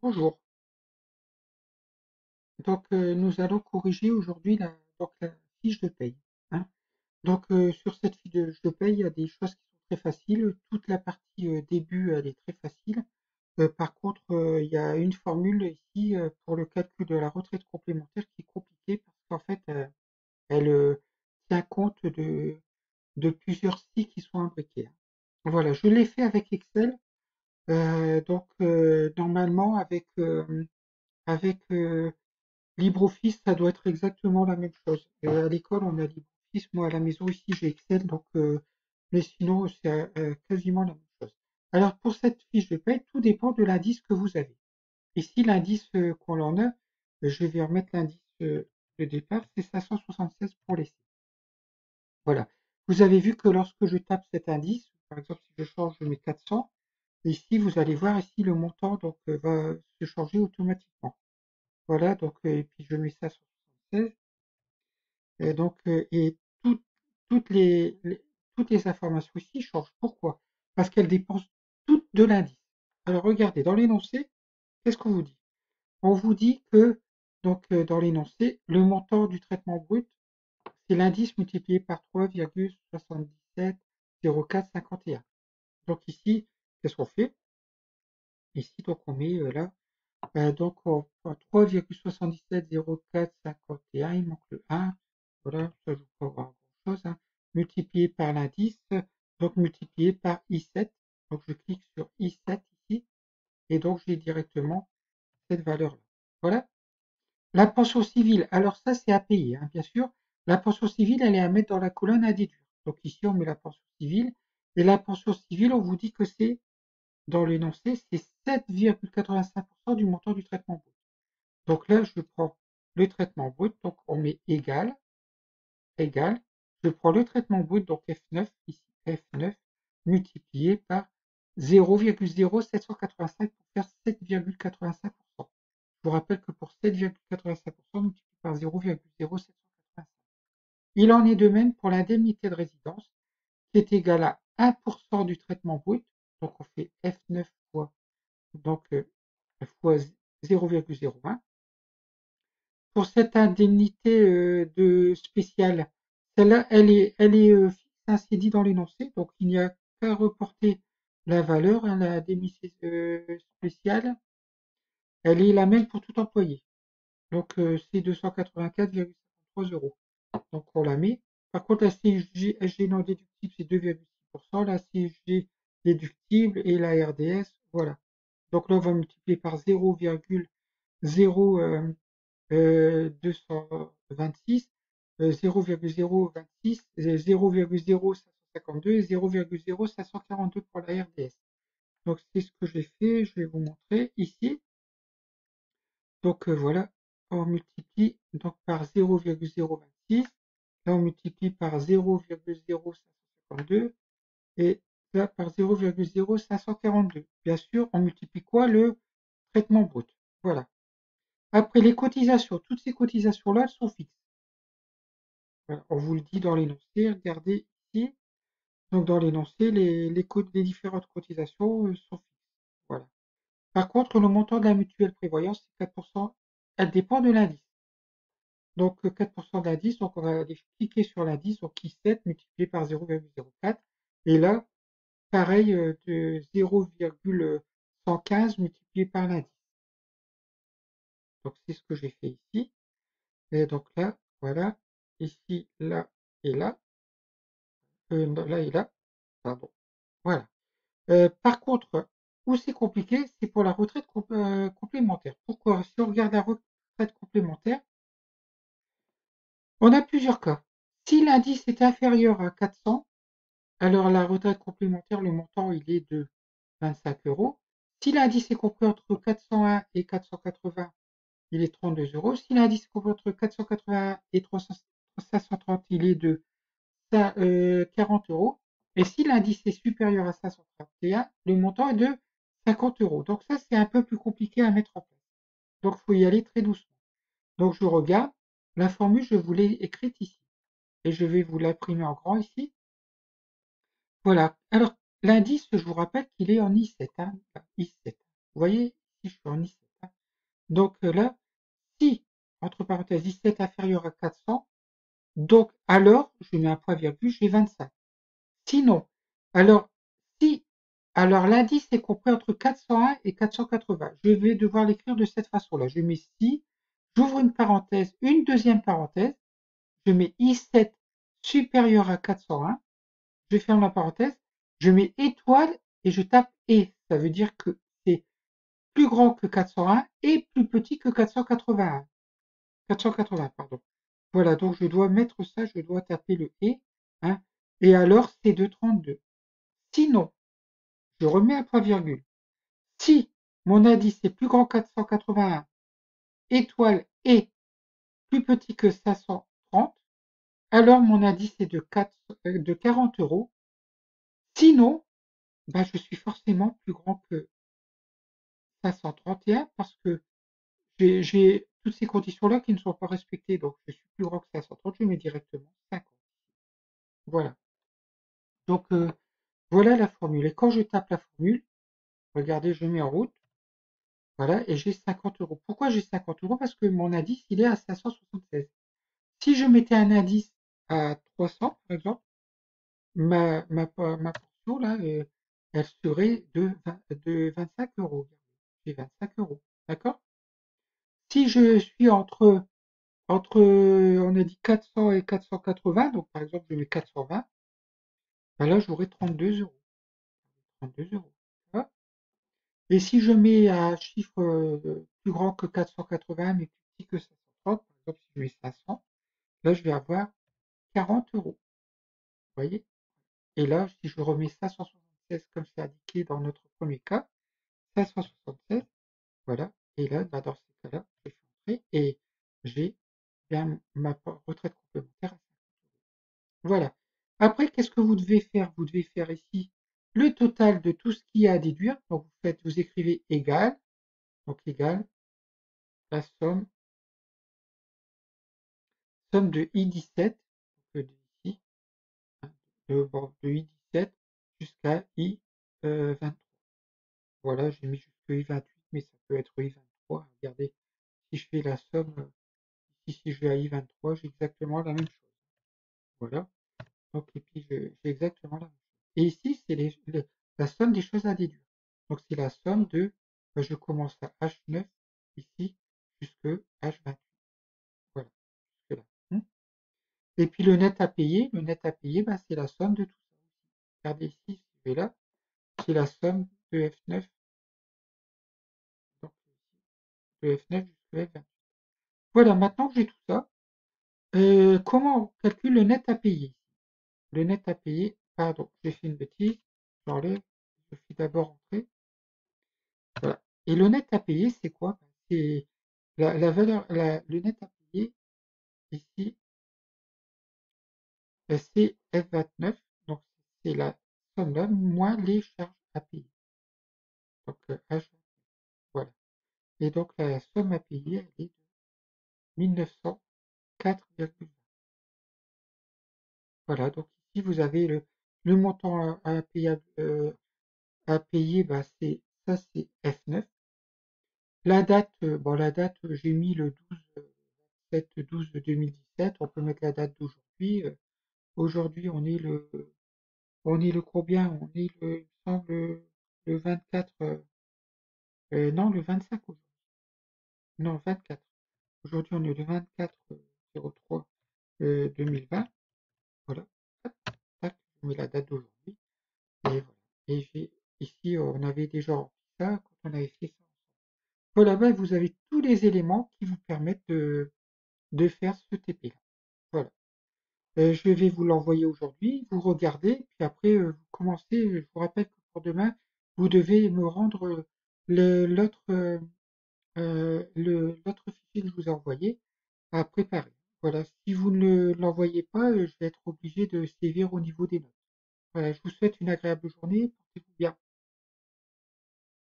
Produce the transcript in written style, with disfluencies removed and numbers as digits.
Bonjour. Nous allons corriger aujourd'hui la fiche de paye, hein. Sur cette fiche de paye, il y a des choses qui sont très faciles. Toute la partie début, elle est très facile. Par contre, il y a une formule ici pour le calcul de la retraite complémentaire qui est compliquée parce qu'en fait, elle tient compte de plusieurs si qui sont imbriqués, hein. Voilà, je l'ai fait avec Excel. Normalement, avec LibreOffice, ça doit être exactement la même chose. À l'école, on a LibreOffice. Moi, à la maison, ici, j'ai Excel. Mais sinon, c'est quasiment la même chose. Alors, pour cette fiche de paie, tout dépend de l'indice que vous avez. Ici, l'indice qu'on en a, je vais remettre l'indice de départ, c'est 576 pour les C. Voilà. Vous avez vu que lorsque je tape cet indice, par exemple, si je change, je mets 400, ici, vous allez voir ici le montant va se changer automatiquement. Voilà, et puis je mets ça sur 76. Et et tout- toutes toutes les informations ici changent. Pourquoi? Parce qu'elles dépendent toutes de l'indice. Alors regardez, dans l'énoncé, qu'est-ce qu'on vous dit? On vous dit que dans l'énoncé, le montant du traitement brut, c'est l'indice multiplié par 3,770451. Donc ici, qu'est-ce qu'on fait? Ici, on met là, on prend 3,770451, il manque le 1. Voilà, ça ne joue pas grand-chose, hein. Multiplié par l'indice, donc multiplié par I7. Donc je clique sur I7 ici, et donc j'ai directement cette valeur-là. Voilà. La pension civile, alors ça c'est à payer, hein, bien sûr. La pension civile, elle est à mettre dans la colonne à déduire. Donc ici on met la pension civile, et la pension civile, on vous dit que c'est, dans l'énoncé, c'est 7,85% du montant du traitement brut. Donc là, je prends le traitement brut, donc on met égal, je prends le traitement brut, donc F9, ici F9, multiplié par 0,0785 pour faire 7,85%. Je vous rappelle que pour 7,85%, multiplié par 0,0785. Il en est de même pour l'indemnité de résidence, qui est égale à 1% du traitement brut, donc on fait F9 donc, fois 0,01. Pour cette indemnité de spéciale, celle-là, elle est fixe, hein, c'est dit dans l'énoncé, donc il n'y a qu'à reporter la valeur, hein, la indemnité spéciale, elle est la même pour tout employé. C'est 284,53 €. Donc on la met. Par contre, la CSG non déductible, c'est 2,6%, la CSG déductible et la RDS, voilà. Donc là, on va multiplier par 0,0 226, 0,026, 0,0552 et 0,0542 pour la RDS. Donc c'est ce que j'ai fait, je vais vous montrer ici. Voilà, on multiplie donc par 0,026, là on multiplie par 0,0552 et là par 0,0542. Bien sûr, on multiplie quoi? Le traitement brut. Voilà. Après les cotisations, toutes ces cotisations-là sont fixes. Voilà, on vous le dit dans l'énoncé, regardez ici. Donc dans l'énoncé, les différentes cotisations sont fixes. Voilà. Par contre, le montant de la mutuelle prévoyance, c'est 4%. Elle dépend de l'indice. Donc 4% de l'indice, donc on va aller cliquer sur l'indice, donc I7 multiplié par 0,04. Et là, pareil, de 0,115 multiplié par l'indice. Donc c'est ce que j'ai fait ici. Et donc là, voilà, ici, là et là, là et là, pardon. Voilà. Par contre, où c'est compliqué, c'est pour la retraite complémentaire. Pourquoi? Si on regarde la retraite complémentaire, on a plusieurs cas. Si l'indice est inférieur à 400, alors la retraite complémentaire, le montant, il est de 25 €. Si l'indice est compris entre 401 et 480, il est 32 €. Si l'indice est compris entre 481 et 530, il est de 40 €. Et si l'indice est supérieur à 531, le montant est de 50 €. Donc ça, c'est un peu plus compliqué à mettre en place. Donc il faut y aller très doucement. Donc je regarde, la formule, je vous l'ai écrite ici. Et je vais vous l'imprimer en grand ici. Voilà. Alors, l'indice, je vous rappelle qu'il est en I7, hein, I7. Vous voyez, ici, je suis en I7. Donc là, si, entre parenthèses, 17 inférieur à 400, donc alors, je mets un point virgule, j'ai 25. Sinon, alors, si, alors l'indice est compris entre 401 et 480. Je vais devoir l'écrire de cette façon-là. Je mets si, j'ouvre une parenthèse, une deuxième parenthèse, je mets I7 supérieur à 401, je ferme la parenthèse, je mets étoile et je tape et. Ça veut dire que c'est plus grand que 401 et plus petit que 481. 480, pardon. Voilà, donc je dois mettre ça, je dois taper le et, hein, et alors c'est de 32. Sinon, je remets un point virgule. Si mon indice est plus grand que 481, étoile et plus petit que 530, alors mon indice est de 40 euros. Sinon, bah, je suis forcément plus grand que 531 parce que j'ai toutes ces conditions-là qui ne sont pas respectées. Donc, je suis plus grand que 530, je mets directement 50. Voilà. Donc, voilà la formule. Et quand je tape la formule, regardez, je mets en route. Voilà, et j'ai 50 euros. Pourquoi j'ai 50 euros? Parce que mon indice, il est à 576. Si je mettais un indice à 300, par exemple, ma portion, là, elle serait de 25 euros. J'ai 25 euros. D'accord? Si je suis entre, on a dit 400 et 480, donc par exemple, je mets 420, ben là, j'aurai 32 euros. 32 euros. Et si je mets un chiffre plus grand que 480, mais plus petit que 530, par exemple, si je mets 500, là, je vais avoir 40 euros. Vous voyez? Et là, si je remets 576 comme c'est indiqué dans notre premier cas, 576, voilà. Et là, bah, dans ce cas-là, je fais entrer et j'ai bien ma retraite complémentaire à 50 euros. Voilà. Après, qu'est-ce que vous devez faire? Vous devez faire ici le total de tout ce qu'il y a à déduire. Donc, vous écrivez égal, donc égal la somme de I17, donc ici, hein, de I17 jusqu'à I23. Voilà, j'ai mis jusque I28, mais ça peut être I23. Regardez, si je fais la somme, ici, si je vais à I23, j'ai exactement la même chose. Voilà. Donc, et puis, j'ai exactement la même chose. Et ici, c'est la somme des choses à déduire. Donc, c'est la somme de, je commence à H9, ici, jusque H28. Voilà, jusque là. Et puis, le net à payer, bah, c'est la somme de tout ça. Regardez ici, si je vais là, c'est la somme de F9, donc, de F9 jusqu'à F28. Voilà, maintenant que j'ai tout ça, comment on calcule le net à payer? Le net à payer, pardon, j'ai fait une bêtise, j'enlève, je fais d'abord entrer. Voilà. Et le net à payer, c'est quoi? C'est la valeur, le net à payer, ici, c'est F29, donc c'est la somme là, moins les charges à payer. Donc, H, voilà. Et donc, la somme à payer, elle est de 1904,20. Voilà, donc ici, vous avez le montant à payer, bah, ça, c'est F9. La date, bon, la date, j'ai mis le 12/7/12/2017. On peut mettre la date d'aujourd'hui. Aujourd'hui, on est le combien? On est il me semble, le 24, non, le 25 aujourd'hui. Non, 24. Aujourd'hui, on est le 24/03/2020. Voilà. Hop, tac, je mets la date d'aujourd'hui. Et voilà. Et ici, on avait déjà rempli ça quand on avait fait ça. Voilà, ben, vous avez tous les éléments qui vous permettent de faire ce TP-là. Voilà. Je vais vous l'envoyer aujourd'hui, vous regardez, puis après vous commencez, je vous rappelle que pour demain, vous devez me rendre l'autre l'autre fichier que je vous ai envoyé à préparer. Voilà, si vous ne l'envoyez pas, je vais être obligé de sévir au niveau des notes. Voilà, je vous souhaite une agréable journée.